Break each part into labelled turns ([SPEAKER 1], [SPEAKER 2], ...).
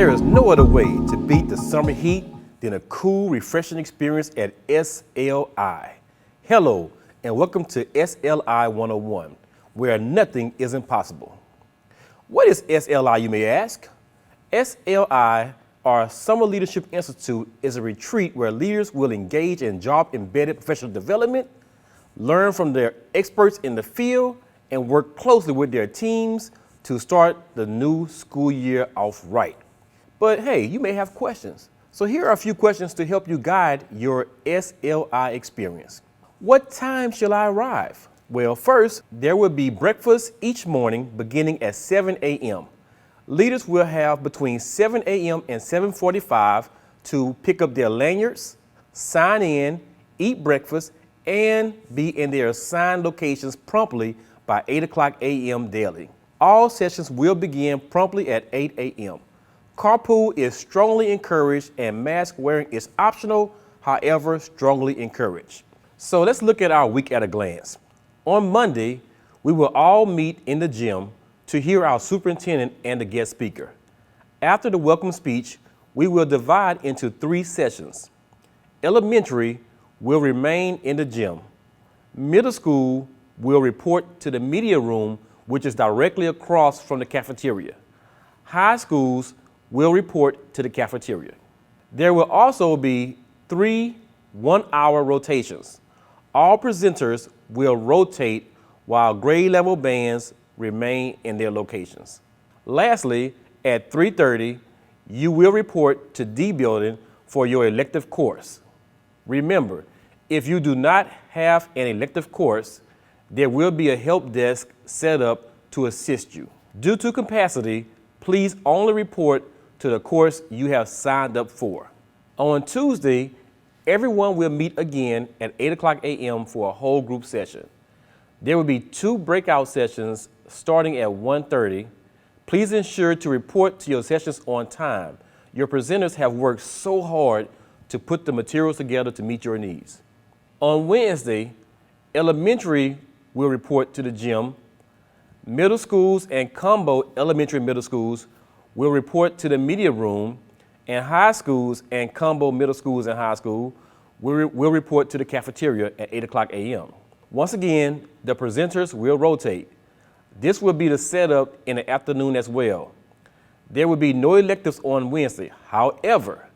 [SPEAKER 1] There is no other way to beat the summer heat than a cool, refreshing experience at SLI. Hello, and welcome to SLI 101, where nothing is impossible. What is SLI, you may ask? SLI, or Summer Leadership Institute, is a retreat where leaders will engage in job-embedded professional development, learn from their experts in the field, and work closely with their teams to start the new school year off right. But hey, you may have questions. So here are a few questions to help you guide your SLI experience. What time shall I arrive? Well, first, there will be breakfast each morning beginning at 7 a.m. Leaders will have between 7 a.m. and 7:45 to pick up their lanyards, sign in, eat breakfast, and be in their assigned locations promptly by 8 o'clock a.m. daily. All sessions will begin promptly at 8 a.m. Carpool is strongly encouraged and mask wearing is optional, however, strongly encouraged. So let's look at our week at a glance. On Monday, we will all meet in the gym to hear our superintendent and the guest speaker. After the welcome speech, we will divide into 3 sessions. Elementary will remain in the gym. Middle school will report to the media room, which is directly across from the cafeteria. High schools will report to the cafeteria. There will also be 3 one-hour rotations. All presenters will rotate while grade level bands remain in their locations. Lastly, at 3:30, you will report to D building for your elective course. Remember, if you do not have an elective course, there will be a help desk set up to assist you. Due to capacity, please only report to the course you have signed up for. On Tuesday, everyone will meet again at 8 o'clock a.m. for a whole group session. There will be 2 breakout sessions starting at 1:30. Please ensure to report to your sessions on time. Your presenters have worked so hard to put the materials together to meet your needs. On Wednesday, elementary will report to the gym. Middle schools and combo elementary middle schools will report to the media room, and high schools and combo middle schools and high school will report to the cafeteria at 8 o'clock a.m. Once again, the presenters will rotate. This will be the setup in the afternoon as well. There will be no electives on Wednesday. However,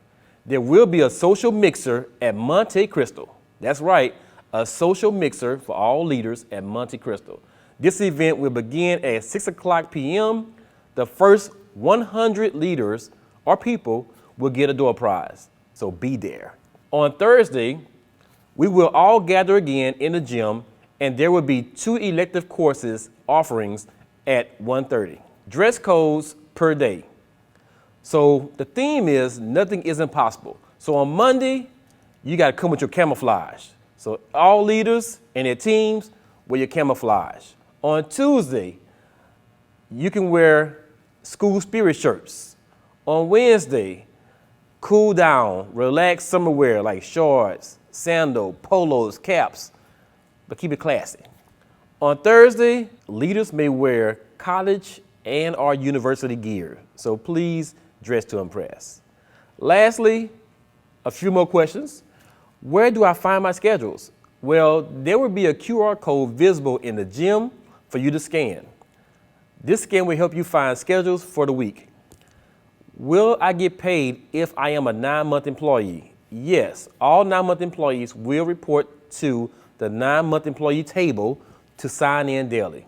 [SPEAKER 1] there will be a social mixer at Monte Cristo. That's right, a social mixer for all leaders at Monte Cristo. This event will begin at 6 o'clock p.m. The first 100 leaders or people will get a door prize, so be there. On Thursday, we will all gather again in the gym, and there will be 2 elective courses offerings at 1:30. Dress codes per day. So the theme is nothing is impossible. So on Monday, you got to come with your camouflage. So all leaders and their teams wear your camouflage. On Tuesday, you can wear school spirit shirts. On Wednesday, cool down, relax summer wear like shorts, sandal, polos, caps, but keep it classy. On Thursday, leaders may wear college and or university gear, so please dress to impress. Lastly, a few more questions. Where do I find my schedules? Well, there will be a QR code visible in the gym for you to scan. This scan will help you find schedules for the week. Will I get paid if I am a 9-month employee? Yes, all 9-month employees will report to the 9-month employee table to sign in daily.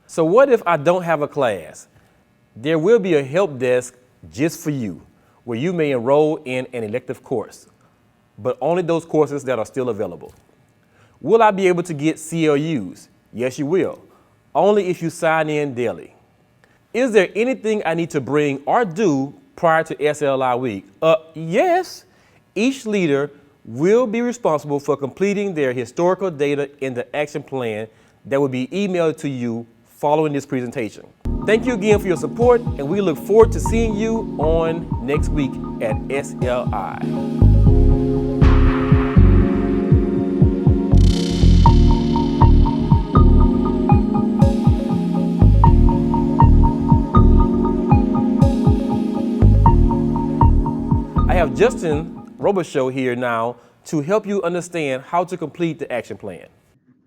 [SPEAKER 1] So what if I don't have a class? There will be a help desk just for you, where you may enroll in an elective course, but only those courses that are still available. Will I be able to get CLUs? Yes, you will, only if you sign in daily. Is there anything I need to bring or do prior to SLI week? Yes. Each leader will be responsible for completing their historical data in the action plan that will be emailed to you following this presentation. Thank you again for your support, and we look forward to seeing you on next week at SLI. Justin Robicheaux here now to help you understand how to complete the action plan.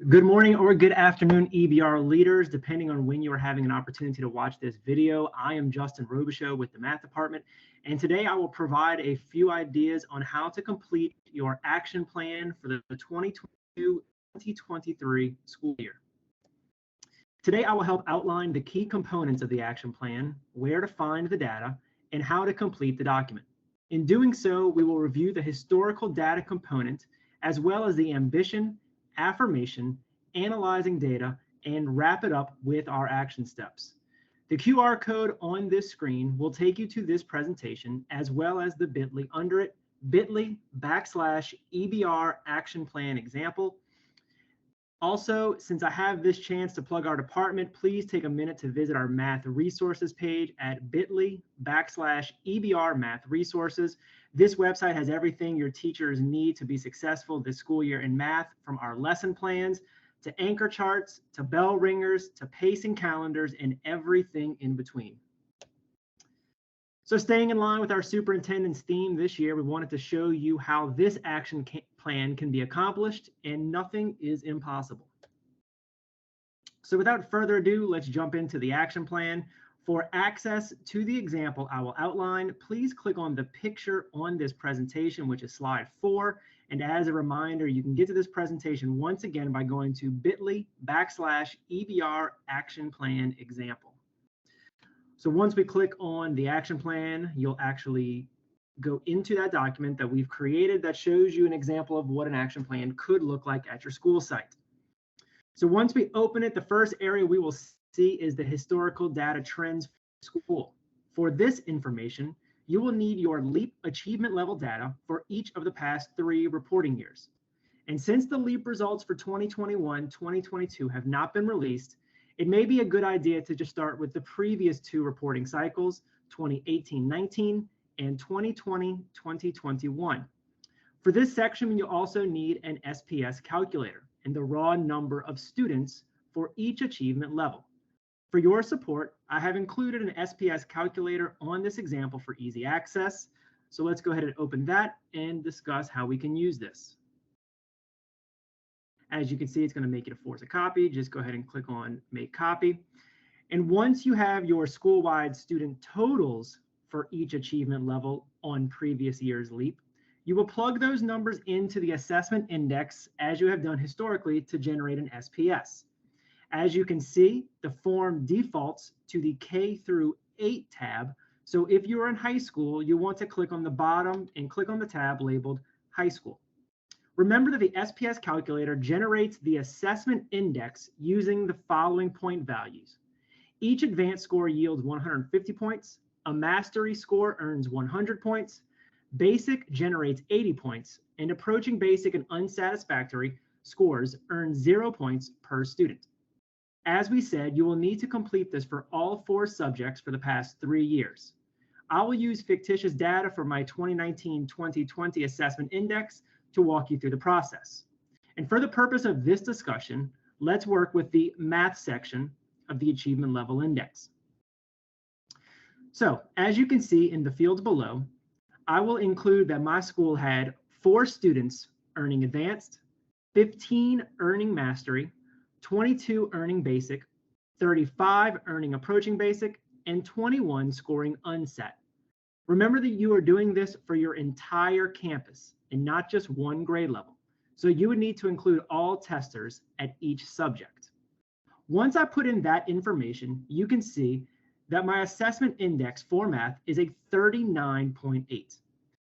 [SPEAKER 2] Good morning or good afternoon, EBR leaders, depending on when you are having an opportunity to watch this video. I am Justin Robicheaux with the Math Department, and today I will provide a few ideas on how to complete your action plan for the 2022-2023 school year. Today, I will help outline the key components of the action plan, where to find the data, and how to complete the document. In doing so, we will review the historical data component, as well as the ambition, affirmation, analyzing data, and wrap it up with our action steps. The QR code on this screen will take you to this presentation, as well as the bit.ly under it, bit.ly/EBR Action Plan Example. Also, since I have this chance to plug our department, please take a minute to visit our math resources page at bit.ly/EBR Math Resources. This website has everything your teachers need to be successful this school year in math, from our lesson plans to anchor charts to bell ringers to pacing calendars and everything in between. So staying in line with our superintendent's theme this year, we wanted to show you how this action plan can be accomplished, and nothing is impossible. So without further ado, let's jump into the action plan. For access to the example I will outline, please click on the picture on this presentation, which is slide 4. And as a reminder, you can get to this presentation once again by going to bit.ly/EBR Action Plan Example. So once we click on the action plan, you'll actually go into that document that we've created that shows you an example of what an action plan could look like at your school site. So once we open it, the first area we will see is the historical data trends for school. For this information, you will need your LEAP achievement level data for each of the past 3 reporting years. And since the LEAP results for 2021-2022 have not been released, it may be a good idea to just start with the previous 2 reporting cycles, 2018-19 and 2020-2021. For this section, you'll also need an SPS calculator and the raw number of students for each achievement level. For your support, I have included an SPS calculator on this example for easy access. So let's go ahead and open that and discuss how we can use this. As you can see, it's going to make you to force a copy. Just go ahead and click on Make Copy. And once you have your school-wide student totals for each achievement level on previous year's LEAP, you will plug those numbers into the assessment index as you have done historically to generate an SPS. As you can see, the form defaults to the K through 8 tab. So if you are in high school, you want to click on the bottom and click on the tab labeled High School. Remember that the SPS calculator generates the assessment index using the following point values. Each advanced score yields 150 points. A mastery score earns 100 points. Basic generates 80 points, and approaching basic and unsatisfactory scores earn 0 points per student. As we said, you will need to complete this for all 4 subjects for the past 3 years. I will use fictitious data for my 2019-2020 assessment index to walk you through the process. And for the purpose of this discussion, let's work with the math section of the achievement level index. So as you can see in the fields below, I will include that my school had 4 students earning advanced, 15 earning mastery, 22 earning basic, 35 earning approaching basic, and 21 scoring unset. Remember that you are doing this for your entire campus and not just one grade level. So you would need to include all testers at each subject. Once I put in that information, you can see that my assessment index for math is a 39.8.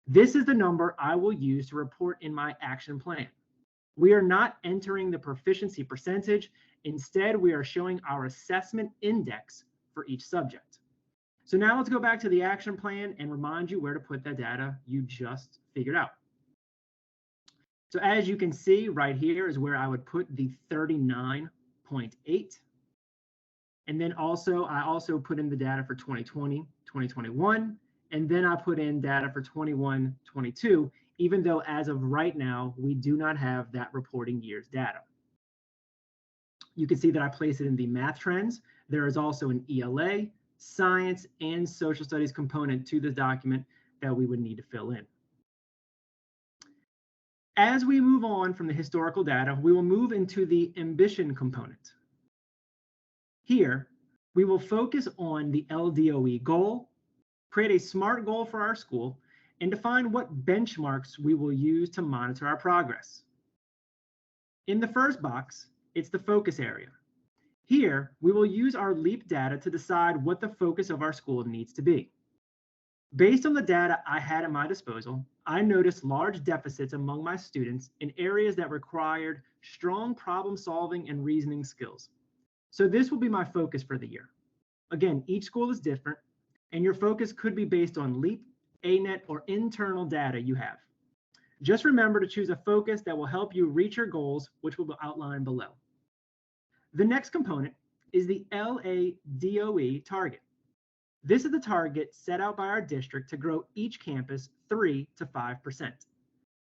[SPEAKER 2] This is the number I will use to report in my action plan. We are not entering the proficiency percentage. Instead, we are showing our assessment index for each subject. So now let's go back to the action plan and remind you where to put that data you just figured out. So as you can see right here is where I would put the 39.8. And then I also put in the data for 2020, 2021, and then I put in data for 21, 22, even though as of right now, we do not have that reporting year's data. You can see that I place it in the math trends. There is also an ELA, science, and social studies component to this document that we would need to fill in. As we move on from the historical data, we will move into the ambition component. Here, we will focus on the LDOE goal, create a SMART goal for our school, and define what benchmarks we will use to monitor our progress. In the first box, it's the focus area. Here, we will use our LEAP data to decide what the focus of our school needs to be. Based on the data I had at my disposal, I noticed large deficits among my students in areas that required strong problem solving and reasoning skills. So this will be my focus for the year. Again, each school is different, and your focus could be based on LEAP, ANET, or internal data you have. Just remember to choose a focus that will help you reach your goals, which will be outlined below. The next component is the LADOE target. This is the target set out by our district to grow each campus 3 to 5%.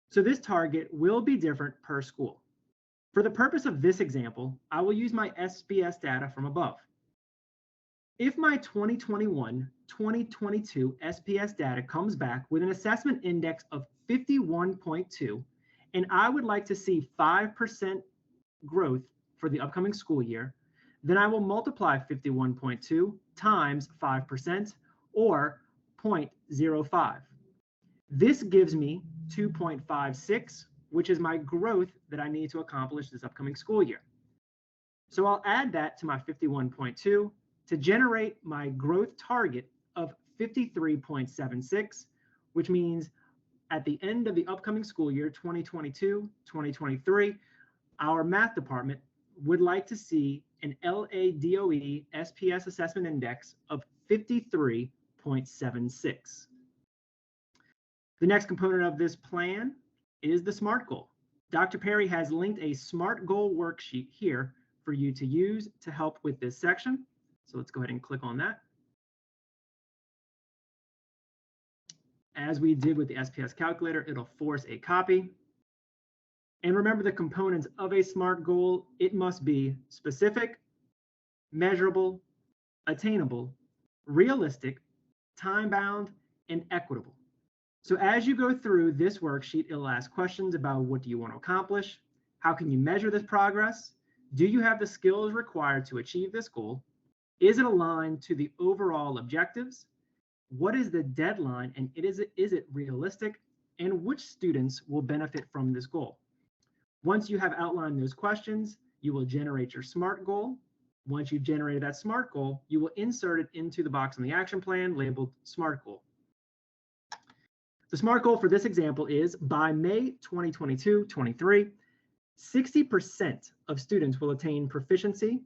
[SPEAKER 2] So this target will be different per school. For the purpose of this example, I will use my SBS data from above. If my 2021-2022 SPS data comes back with an assessment index of 51.2, and I would like to see 5% growth for the upcoming school year, then I will multiply 51.2 times 5%, or 0.05. This gives me 2.56, which is my growth that I need to accomplish this upcoming school year. So I'll add that to my 51.2 to generate my growth target of 53.76, which means at the end of the upcoming school year, 2022-2023, our math department would like to see an LADOE SPS assessment index of 53.76. The next component of this plan is the SMART goal. Dr. Perry has linked a SMART goal worksheet here for you to use to help with this section. So let's go ahead and click on that. As we did with the SPS calculator, it'll force a copy. And remember the components of a SMART goal. It must be specific, measurable, attainable, realistic, time-bound, and equitable. So as you go through this worksheet, it'll ask questions about what do you want to accomplish? How can you measure this progress? Do you have the skills required to achieve this goal? Is it aligned to the overall objectives? What is the deadline, and is it realistic? And which students will benefit from this goal? Once you have outlined those questions, you will generate your SMART goal. Once you've generated that SMART goal, you will insert it into the box on the action plan labeled SMART goal. The SMART goal for this example is by May 2022-23, 60% of students will attain proficiency,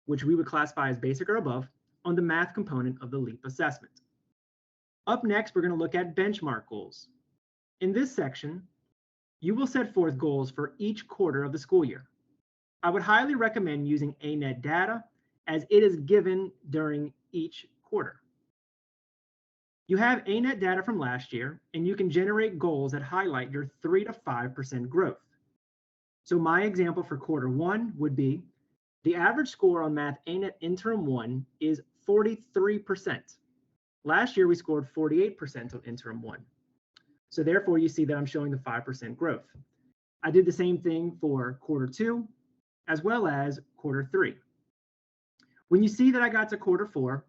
[SPEAKER 2] which we would classify as basic or above, on the math component of the LEAP assessment. Up next, we're going to look at benchmark goals. In this section, you will set forth goals for each quarter of the school year. I would highly recommend using ANET data as it is given during each quarter. You have ANET data from last year, and you can generate goals that highlight your 3 to 5% growth. So my example for quarter 1 would be the average score on Math ANET Interim 1 is 43%. Last year, we scored 48% on Interim 1. So therefore, you see that I'm showing the 5% growth. I did the same thing for quarter 2, as well as quarter 3. When you see that I got to quarter 4,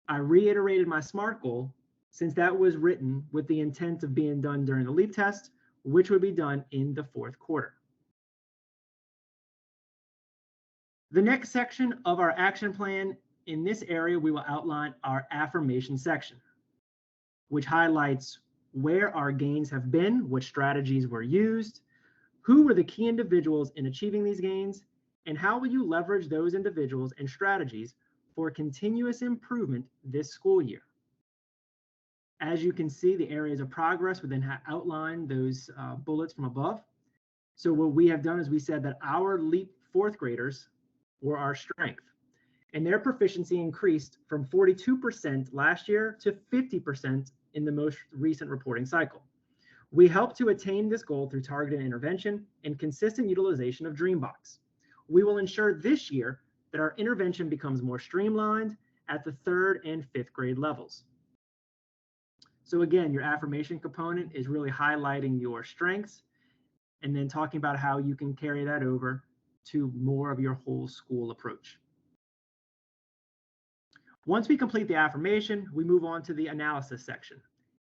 [SPEAKER 2] I reiterated my SMART goal, since that was written with the intent of being done during the LEAP test, which would be done in the 4th quarter. The next section of our action plan, in this area, we will outline our affirmation section, which highlights where our gains have been, what strategies were used, who were the key individuals in achieving these gains, and how will you leverage those individuals and strategies for continuous improvement this school year. As you can see, the areas of progress within outline those bullets from above. So what we have done is we said that our LEAP 4th graders were our strength, and their proficiency increased from 42% last year to 50% in the most recent reporting cycle. We help to attain this goal through targeted intervention and consistent utilization of Dreambox. We will ensure this year that our intervention becomes more streamlined at the 3rd and 5th grade levels. So again, your affirmation component is really highlighting your strengths and then talking about how you can carry that over to more of your whole school approach. Once we complete the affirmation, we move on to the analysis section.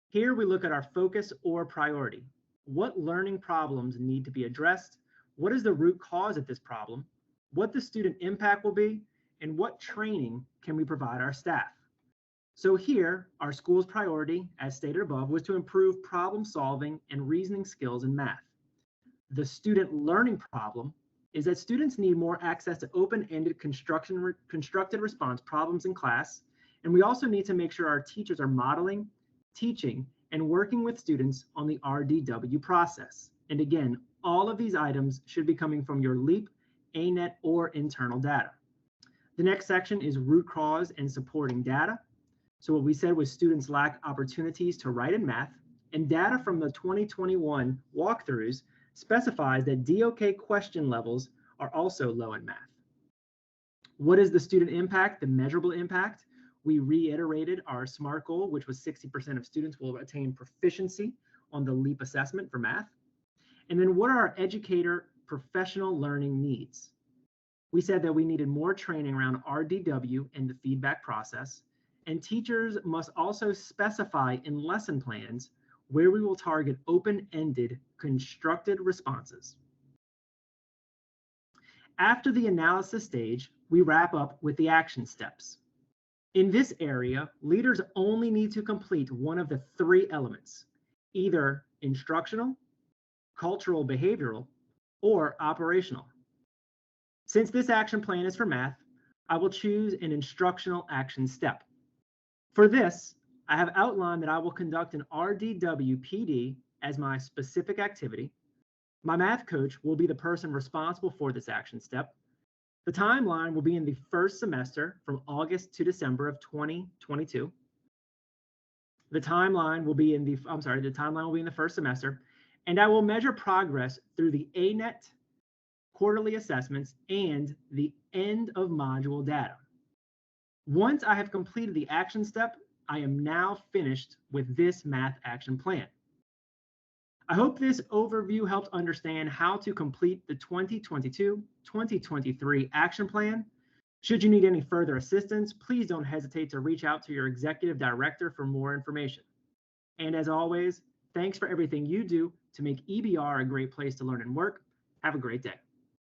[SPEAKER 2] Here we look at our focus or priority. What learning problems need to be addressed? What is the root cause of this problem? What the student impact will be? And what training can we provide our staff? So here, our school's priority, as stated above, was to improve problem solving and reasoning skills in math. The student learning problem is that students need more access to open-ended constructed response problems in class. And we also need to make sure our teachers are modeling, teaching, and working with students on the RDW process. And again, all of these items should be coming from your LEAP, ANET, or internal data. The next section is root cause and supporting data. So what we said was students lack opportunities to write in math, and data from the 2021 walkthroughs specifies that DOK question levels are also low in math. What is the student impact, the measurable impact? We reiterated our SMART goal, which was 60% of students will attain proficiency on the LEAP assessment for math. And then what are our educator professional learning needs? We said that we needed more training around RDW and the feedback process, and teachers must also specify in lesson plans where we will target open-ended constructed responses. After the analysis stage, we wrap up with the action steps. In this area, leaders only need to complete one of the three elements, either instructional, cultural behavioral, or operational. Since this action plan is for math, I will choose an instructional action step. For this, I have outlined that I will conduct an RDW PD as my specific activity. My math coach will be the person responsible for this action step. The timeline will be in the first semester from August to December of 2022. The timeline will be in the first semester, and I will measure progress through the ANET quarterly assessments and the end of module data. Once I have completed the action step, I am now finished with this math action plan. I hope this overview helped understand how to complete the 2022-2023 action plan. Should you need any further assistance, please don't hesitate to reach out to your executive director for more information. And as always, thanks for everything you do to make EBR a great place to learn and work. Have a great day.